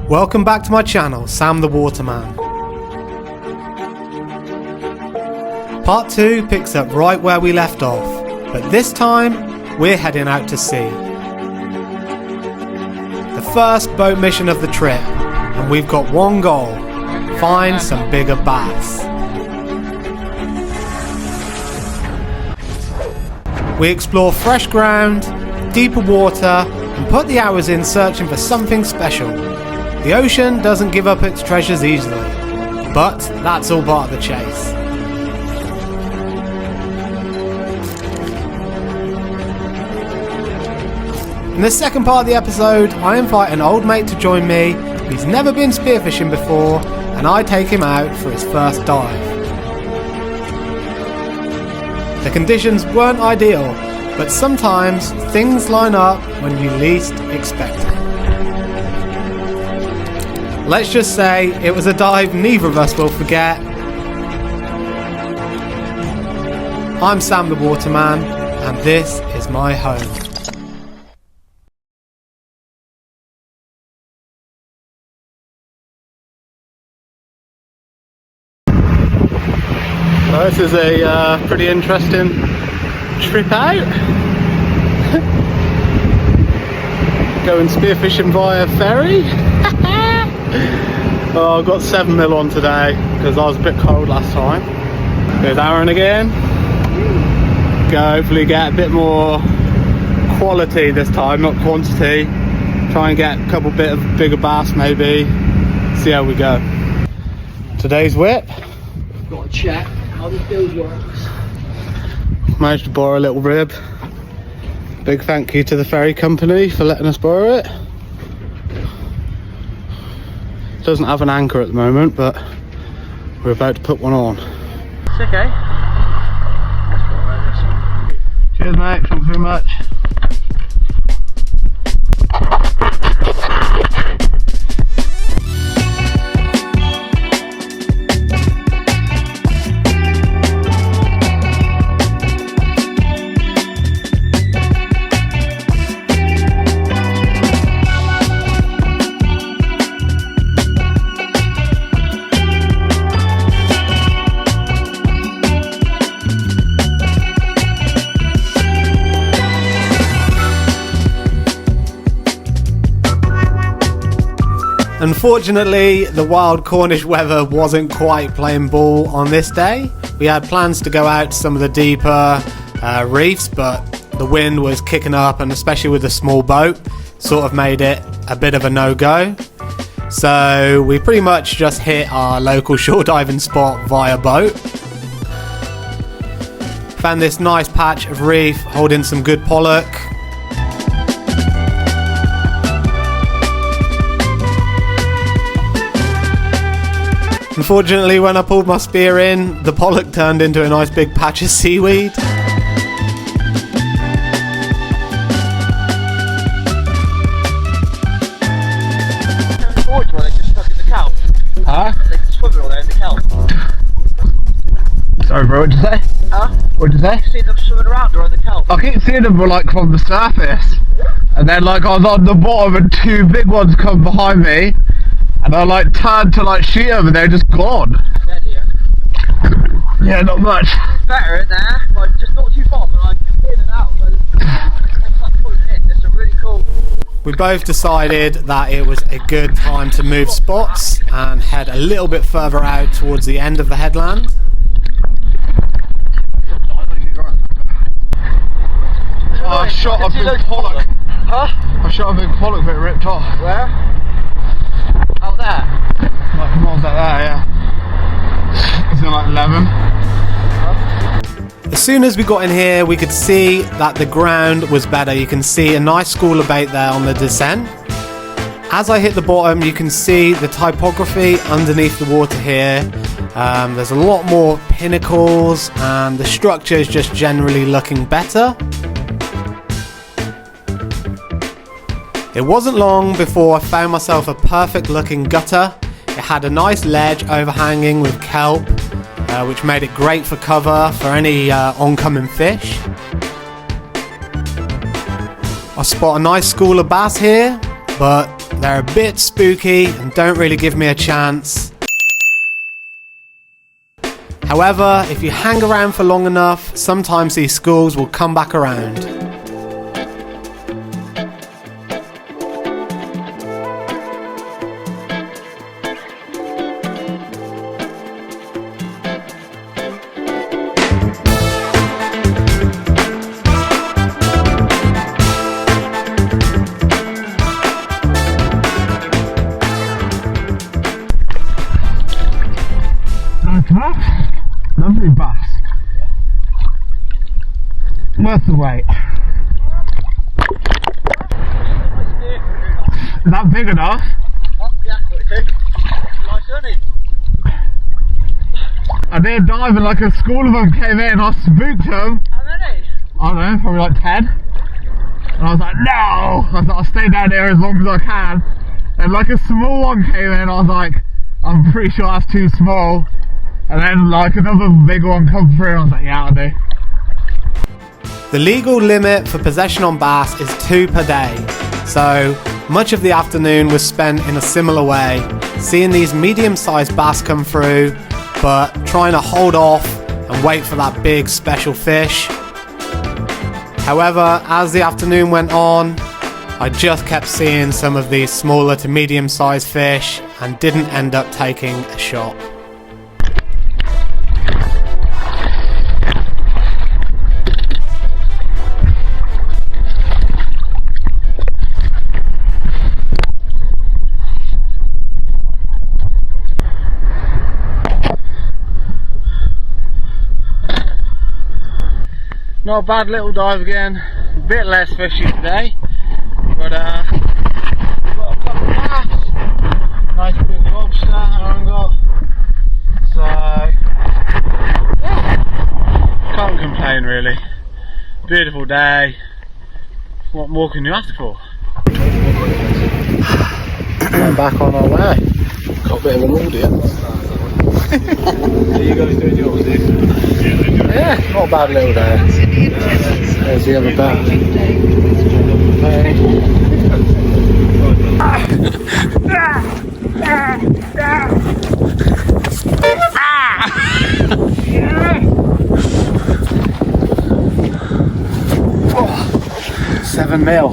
Welcome back to my channel, Sam the Waterman. Part 2 picks up right where we left off, but this time we're heading out to sea. The first boat mission of the trip, and we've got one goal: find some bigger bass. We explore fresh ground, deeper water, and put the hours in searching for something special. The ocean doesn't give up its treasures easily, but that's all part of the chase. In the second part of the episode, I invite an old mate to join me. He's never been spearfishing before, and I take him out for his first dive. The conditions weren't ideal, but sometimes things line up when you least expect it. Let's just say it was a dive neither of us will forget. I'm Sam the Waterman, and this is my home. So this is a pretty interesting trip out. Going spearfishing via ferry. Oh, I've got 7 mil on today because I was a bit cold last time. There's Aaron again. Go hopefully get a bit more quality this time, not quantity. Try and get a couple bit of bigger bass maybe. See how we go. Today's whip. Got to check how the build works. Managed to borrow a little rib. Big thank you to the ferry company for letting us borrow it. Doesn't have an anchor at the moment, but we're about to put one on. It's okay. Cheers mate, thanks very much. Unfortunately, the wild Cornish weather wasn't quite playing ball on this day. We had plans to go out to some of the deeper reefs, but the wind was kicking up, and especially with a small boat, sort of made it a bit of a no-go. So we pretty much just hit our local shore diving spot via boat. Found this nice patch of reef holding some good pollock. Unfortunately, when I pulled my spear in, the pollock turned into a nice big patch of seaweed. They just stuck in the kelp. Huh? They just swimming all there in the kelp. Sorry bro, what did you say? Huh? What did you say? You see them swimming around or in the kelp? I keep seeing them like from the surface. And then like I was on the bottom and 2 big ones come behind me. And I like turned to like shoot them and they're just gone. Dead here. Yeah, not much. Better in there, but just not too far, but like in and out. So it's a really cool. We both decided that it was a good time to move spots and head a little bit further out towards the end of the headland. Oh, I shot a big pollock. Huh? I shot a big pollock but it ripped off. Where? Out there? Like miles out there, yeah. It's in like 11. As soon as we got in here, we could see that the ground was better. You can see a nice school of bait there on the descent. As I hit the bottom, you can see the topography underneath the water here. There's a lot more pinnacles and the structure is just generally looking better. It wasn't long before I found myself a perfect looking gutter. It had a nice ledge overhanging with kelp, which made it great for cover for any oncoming fish. I spot a nice school of bass here, but they're a bit spooky and don't really give me a chance. However, if you hang around for long enough, sometimes these schools will come back around. Lovely bass. Worth the wait. Is that big enough? Oh, yeah, what do you think? Nice, isn't it? I did dive and like a school of them came in and I spooked them. How many? I don't know, probably like 10. And I was like, no! I was like, I'll stay down there as long as I can. And like a small one came in, I was like, I'm pretty sure that's too small. And then like another big one come through and I was like, yeah, I'll do. The legal limit for possession on bass is 2 per day. So much of the afternoon was spent in a similar way, seeing these medium-sized bass come through, but trying to hold off and wait for that big special fish. However, as the afternoon went on, I just kept seeing some of these smaller to medium-sized fish and didn't end up taking a shot. Not a bad little dive again, a bit less fishy today, but we've got a couple of bass, nice big lobster I got, so yeah, can't complain really. Beautiful day, what more can you ask for? I'm back on our way. Got a bit of an audience. Are you guys doing yours, Yeah, not a bad little day. There's the other back. Oh, 7 mil.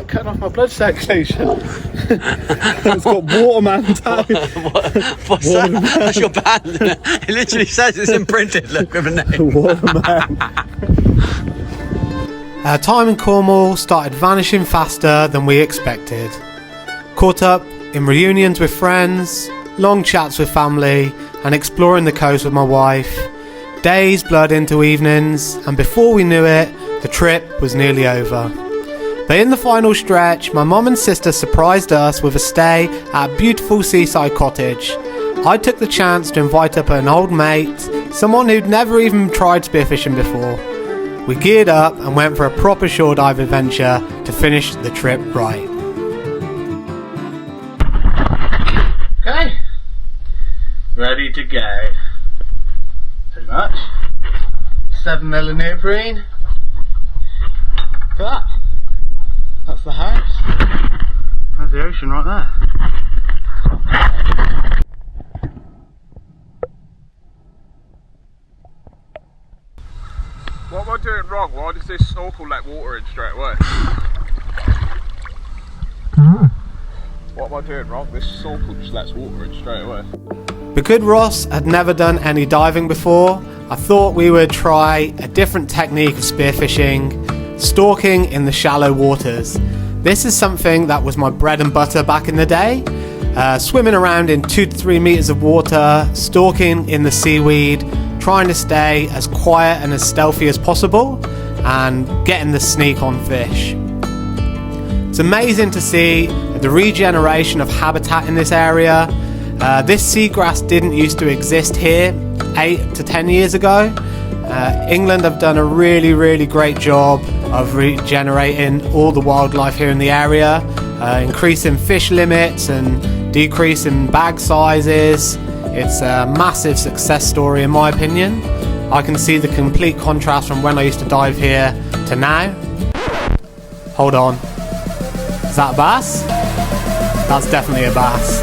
Cutting off my blood circulation. It's got Waterman down. What's that? That's your band, isn't it? It literally says it's imprinted, look, with a name. Waterman. Our time in Cornwall started vanishing faster than we expected. Caught up in reunions with friends, long chats with family, and exploring the coast with my wife. Days blurred into evenings, and before we knew it, the trip was nearly over. But in the final stretch, my mum and sister surprised us with a stay at a beautiful seaside cottage. I took the chance to invite up an old mate, someone who'd never even tried spearfishing before. We geared up and went for a proper shore dive adventure to finish the trip right. Okay, ready to go. Pretty much. 7 mil of neoprene. Look at that. That's the house. There's the ocean right there. What am I doing wrong? Why does this snorkel let water in straight away? What am I doing wrong? This snorkel just lets water in straight away. Because Ross had never done any diving before, I thought we would try a different technique of spearfishing, stalking in the shallow waters. This is something that was my bread and butter back in the day. Swimming around in 2 to 3 meters of water, stalking in the seaweed, trying to stay as quiet and as stealthy as possible, and getting the sneak on fish. It's amazing to see the regeneration of habitat in this area. This seagrass didn't used to exist here 8 to 10 years ago. England have done a really great job of regenerating all the wildlife here in the area, increasing fish limits and decreasing bag sizes. It's a massive success story in my opinion. I can see the complete contrast from when I used to dive here to now. Hold on. Is that a bass? That's definitely a bass.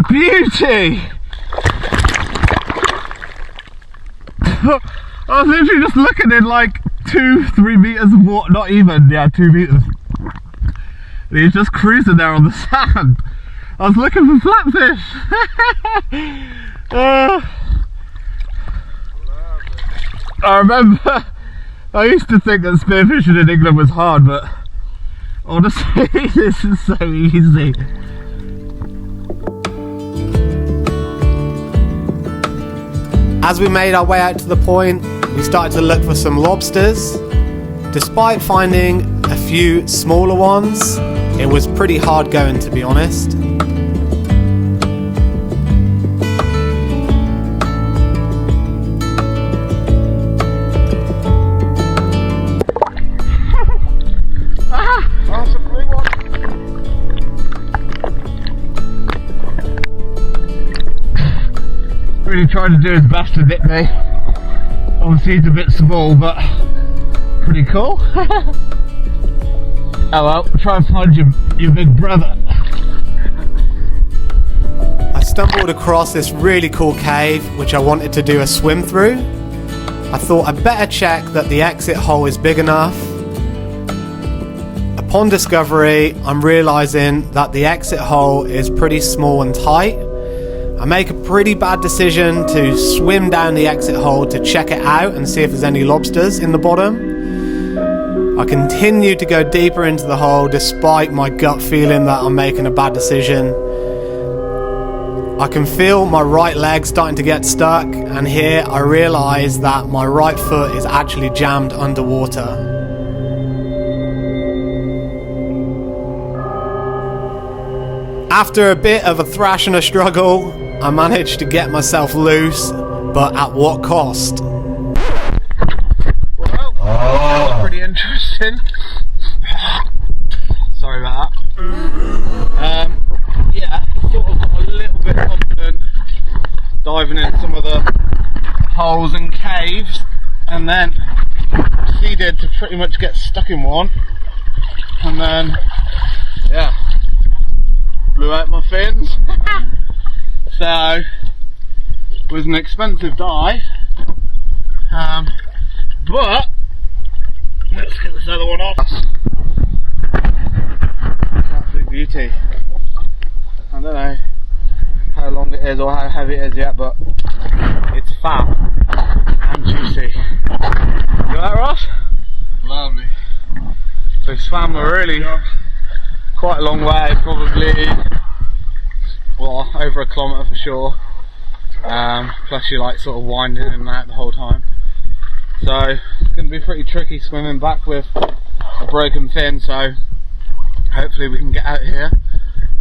Beauty! I was literally just looking in like 2-3 meters of water, not even, yeah, 2 meters. And he's just cruising there on the sand. I was looking for flatfish. I remember, I used to think that spearfishing in England was hard, but honestly, this is so easy. As we made our way out to the point, we started to look for some lobsters. Despite finding a few smaller ones, it was pretty hard going, to be honest. That's a blue one. Really trying to do his best to nip me. Obviously he's a bit small, but pretty cool. Oh well, try and find your big brother. I stumbled across this really cool cave which I wanted to do a swim through. I thought I'd better check that the exit hole is big enough. Upon discovery, I'm realising that the exit hole is pretty small and tight. I make a pretty bad decision to swim down the exit hole to check it out and see if there's any lobsters in the bottom. I continue to go deeper into the hole despite my gut feeling that I'm making a bad decision. I can feel my right leg starting to get stuck, and here I realise that my right foot is actually jammed underwater. After a bit of a thrash and a struggle, I managed to get myself loose, but at what cost? Well, that's pretty interesting. Sorry about that. Yeah, sort of got a little bit confident diving in some of the holes and caves, and then proceeded to pretty much get stuck in one, and then, yeah, blew out my fins. So, it was an expensive dive, but let's get this other one off. Absolute beauty. I don't know how long it is or how heavy it is yet, but it's fat and juicy. You alright, Ross? Lovely. We swam a really quite a long way, probably, well, over a kilometre for sure. Plus you're like sort of winding in and out the whole time. So it's going to be pretty tricky swimming back with a broken fin, so hopefully we can get out here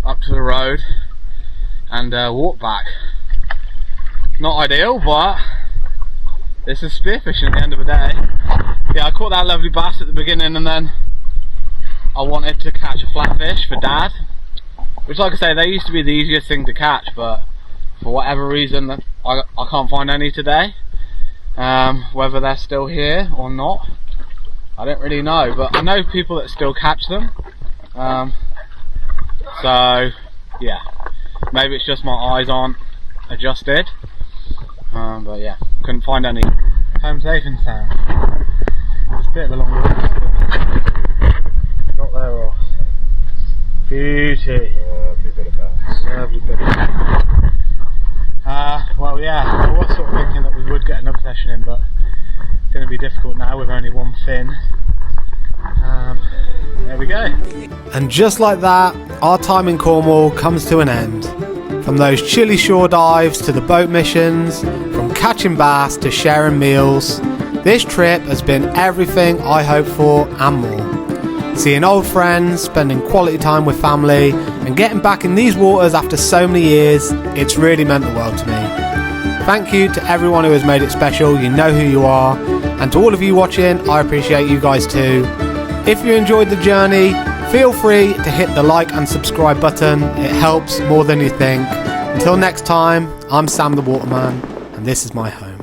up to the road and walk back. Not ideal, but this is spearfishing at the end of the day. Yeah, I caught that lovely bass at the beginning, and then I wanted to catch a flatfish for Dad, which, like I say, they used to be the easiest thing to catch, but for whatever reason I can't find any today. Whether they're still here or not, I don't really know, but I know people that still catch them. So yeah, maybe it's just my eyes aren't adjusted, but yeah, couldn't find any. Home safe and sound. It's a bit of a long walk. Not there, Ross. Beauty. Lovely bit of bass. Lovely bit of bass. Well, yeah, I was sort of thinking that we would get another session in, but it's going to be difficult now with only one fin. There we go. And just like that, our time in Cornwall comes to an end. From those chilly shore dives to the boat missions, from catching bass to sharing meals, this trip has been everything I hoped for and more. Seeing old friends, spending quality time with family, and getting back in these waters after so many years, it's really meant the world to me. Thank you to everyone who has made it special. You know who you are, And to all of you watching, I appreciate you guys too. If you enjoyed the journey, feel free to hit the like and subscribe button. It helps more than you think. Until next time, I'm Sam the Waterman, and this is my home.